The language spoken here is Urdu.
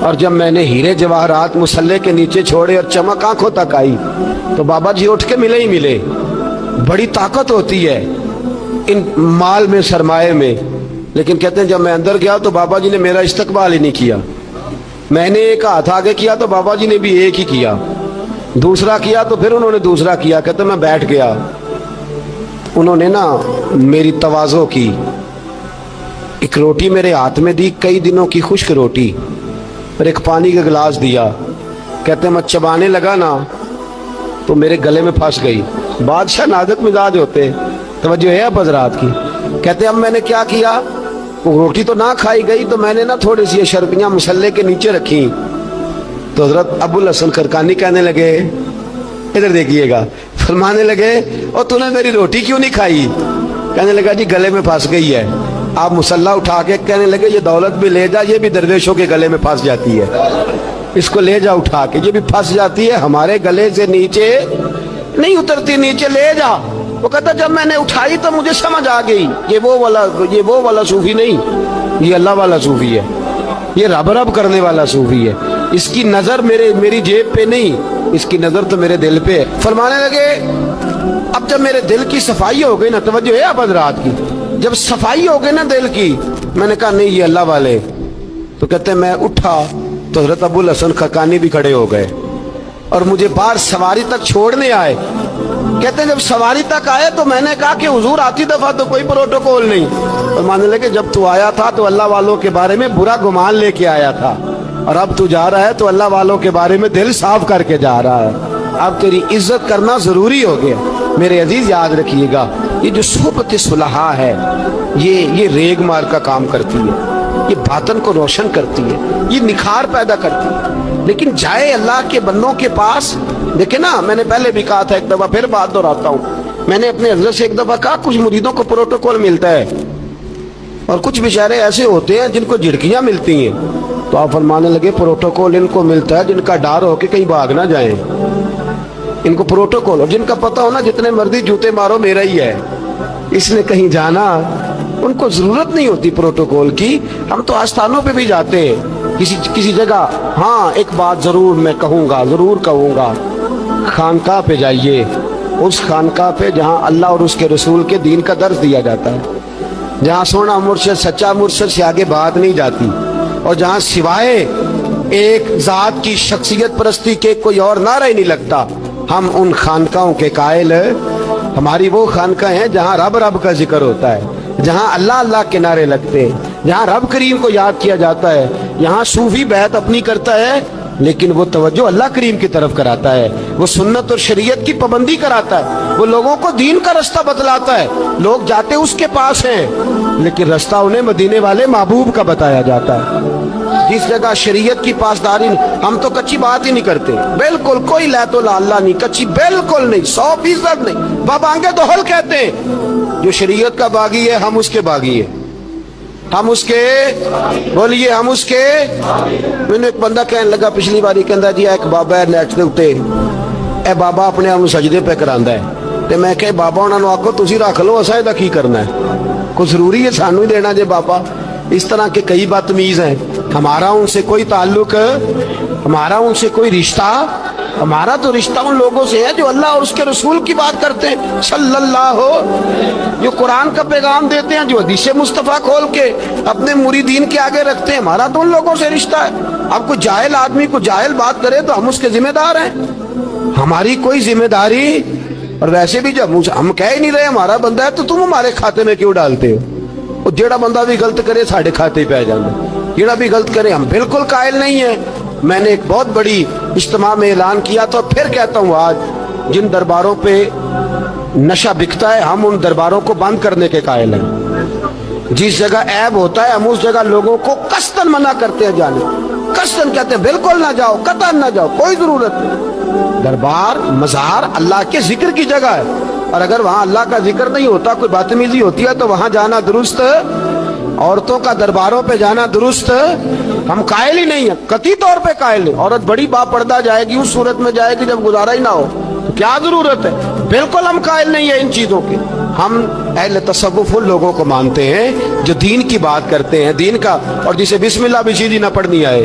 اور جب میں نے ہیرے جواہرات مسلے کے نیچے چھوڑے اور چمک آنکھوں تک آئی تو بابا جی اٹھ کے ملے ہی ملے. بڑی طاقت ہوتی ہے ان مال میں، سرمایے میں. لیکن کہتے ہیں جب میں اندر گیا تو بابا جی نے میرا استقبال ہی نہیں کیا. میں نے ایک ہاتھ آگے کیا تو بابا جی نے بھی ایک ہی کیا، دوسرا کیا تو پھر انہوں نے دوسرا کیا. کہتے میں بیٹھ گیا. انہوں نے نا میری تواضع کی، ایک روٹی میرے ہاتھ میں دی، کئی دنوں کی خشک روٹی، اور ایک پانی کا گلاس دیا. کہتے میں چبانے لگا نا تو میرے گلے میں پھنس گئی. بادشاہ نازک مزاج ہوتے، توجہ ہے اب حضرات کی. کہتے اب میں نے کیا کیا، وہ روٹی تو نہ کھائی گئی تو میں نے نا تھوڑی سی شرپیاں مسلے کے نیچے رکھی. تو حضرت ابو الحسن خرقانی کہنے لگے، ادھر دیکھیے گا، فرمانے لگے اور تو نے میری روٹی کیوں نہیں کھائی؟ کہنے لگا جی گلے میں پھنس گئی ہے. آپ مسلح اٹھا کے کہنے لگے یہ دولت بھی لے جا، یہ بھی درویشوں کے گلے میں پھنس جاتی ہے، اس کو لے جا اٹھا کے، یہ بھی پھنس جاتی ہے، ہمارے گلے سے نیچے نہیں اترتی، نیچے لے جا. وہ کہتا جب میں نے اٹھائی تو مجھے سمجھ آ گئی یہ وہ والا صوفی نہیں، یہ اللہ والا صوفی ہے، یہ رب رب کرنے والا صوفی ہے. اس کی نظر میری جیب پہ نہیں، اس کی نظر تو میرے دل پہ ہے. فرمانے لگے اب جب میرے دل کی صفائی ہو گئی نا، توجہ ہے اب حضرات کی، جب صفائی ہو گئی نا دل کی، میں نے کہا نہیں یہ اللہ والے. تو کہتے میں اٹھا تو حضرت ابو الحسن خرقانی بھی کھڑے ہو گئے اور مجھے باہر سواری تک چھوڑنے آئے. کہتے ہیں جب سواری تک آئے تو میں نے کہا کہ حضور آتی دفعہ تو کوئی پروٹوکول نہیں. اور ماننے لگے جب تو آیا تھا تو اللہ والوں کے بارے میں برا گمان لے کے آیا تھا، اور اب تو جا رہا ہے تو اللہ والوں کے بارے میں دل صاف کر کے جا رہا ہے. اب تیری عزت کرنا ضروری ہو گیا. میرے عزیز یاد رکھیے گا، یہ جو صحبت صلحاء ہے یہ ریگ مار کا کام کرتی ہے، یہ باطن کو روشن کرتی ہے، یہ نکھار پیدا کرتی ہے. لیکن جائے اللہ کے بندوں کے پاس، دیکھیں نا میں نے پہلے بھی کہا تھا ایک دفعہ، پھر بات دہراتا ہوں، میں نے اپنے حضرت سے ایک دفعہ کہا کچھ مریدوں کو پروٹوکول ملتا ہے اور کچھ بیچارے ایسے ہوتے ہیں جن کو جھڑکیاں ملتی ہیں. تو آپ فرمانے لگے پروٹوکول ان کو ملتا ہے جن کا ڈر ہو کہ کہیں بھاگ نہ جائیں، ان کو پروٹوکول، اور جن کا پتہ ہونا جتنے مرضی جوتے مارو میرا ہی ہے، اس نے کہیں جانا، ان کو ضرورت نہیں ہوتی پروٹوکول کی. ہم تو آستانوں پہ بھی جاتے ہیں کسی جگہ. ہاں ایک بات ضرور میں ضرور کہوں گا، خانقاہ پہ جائیے، اس خانقاہ پہ جہاں اللہ اور اس کے رسول کے دین کا درس دیا جاتا ہے، جہاں سونا مرشد سچا مرشد سے آگے بات نہیں جاتی، اور جہاں سوائے ایک ذات کی شخصیت پرستی کے کوئی اور نعرہ ہی نہیں لگتا. ہم ان خانقاہوں کے قائل، ہماری وہ خانقاہ ہیں جہاں رب رب کا ذکر ہوتا ہے، جہاں اللہ اللہ کے نعرے لگتے ہیں، جہاں رب کریم کو یاد کیا جاتا ہے. یہاں صوفی بیعت اپنی کرتا ہے لیکن وہ توجہ اللہ کریم کی طرف کراتا ہے، وہ سنت اور شریعت کی پابندی کراتا ہے، وہ لوگوں کو دین کا رستہ بتلاتا ہے. لوگ جاتے اس کے پاس ہیں لیکن رستہ انہیں مدینے والے محبوب کا بتایا جاتا ہے. جس جگہ شریعت کی پاسداری، ہم تو کچی بات ہی نہیں کرتے، بالکل کوئی لیت و اللہ نہیں، کچی بالکل نہیں، 100% نہیں. بابانگے دوہل کہتے ہیں جو شریعت کا باغی ہے ہم اس کے باغی ہیں، ہم اس کے بولیے، ہم اس کے. میں نے ایک بندہ کہنے لگا پچھلی باری، کہندا جی ایک بابا ہے نیٹ دے اوتے، اے بابا اپنے آپ سجدے پہ کراندا ہے. تے میں کہ بابا انہاں نوں آکھو تسی رکھ لو، اساں دا کی کرنا ہے، کوئی ضروری ہے سانوں ہی دینا جے بابا. اس طرح کے کئی بدتمیز ہیں. ہمارا ان سے کوئی تعلق، ہمارا ان سے کوئی رشتہ، ہمارا تو رشتہ ان لوگوں سے ہے جو اللہ اور اس کے رسول کی بات کرتے ہیں، صلی اللہ ہو، جو قرآن کا پیغام دیتے ہیں، جو حدیث مصطفیٰ کھول کے اپنے مریدین کے آگے رکھتے ہیں. ہمارا تو ان لوگوں سے رشتہ ہے. اب کوئی جاہل آدمی کو جاہل بات کرے تو ہم اس کے ذمہ دار ہیں، ہماری کوئی ذمہ داری. اور ویسے بھی جب ہم کہہ ہی نہیں رہے ہمارا بندہ ہے تو تم ہمارے کھاتے میں کیوں ڈالتے ہو؟ اور جیڑا بندہ بھی غلط کرے ساڑھے کھاتے پہ جانا، جیڑا بھی غلط کرے. ہم بالکل قائل نہیں ہیں. میں نے ایک بہت بڑی اجتماع میں اعلان کیا تھا، پھر کہتا ہوں آج، جن درباروں پہ نشہ بکتا ہے ہم ان درباروں کو بند کرنے کے قائل ہیں. جس جگہ عیب ہوتا ہے ہم اس جگہ لوگوں کو قصداً منع کرتے ہیں جانے، قصداً کہتے ہیں بالکل نہ جاؤ، قطعاً نہ جاؤ، کوئی ضرورت نہیں. دربار مزار اللہ کے ذکر کی جگہ ہے، اور اگر وہاں اللہ کا ذکر نہیں ہوتا، کوئی بدتمیزی ہوتی ہے تو وہاں جانا درست. عورتوں کا درباروں پہ جانا درست ہم قائل ہی نہیں ہیں، قطعی طور پہ قائل ہیں. عورت بڑی با پردہ جائے گی، اس صورت میں جائے گی جب گزارا ہی نہ ہو، تو کیا ضرورت ہے؟ بالکل ہم قائل نہیں ہیں ان چیزوں کے. ہم اہل تصوف ان لوگوں کو مانتے ہیں جو دین کی بات کرتے ہیں، دین کا، اور جسے بسم اللہ بھی سیدھی نہ پڑھنی آئے،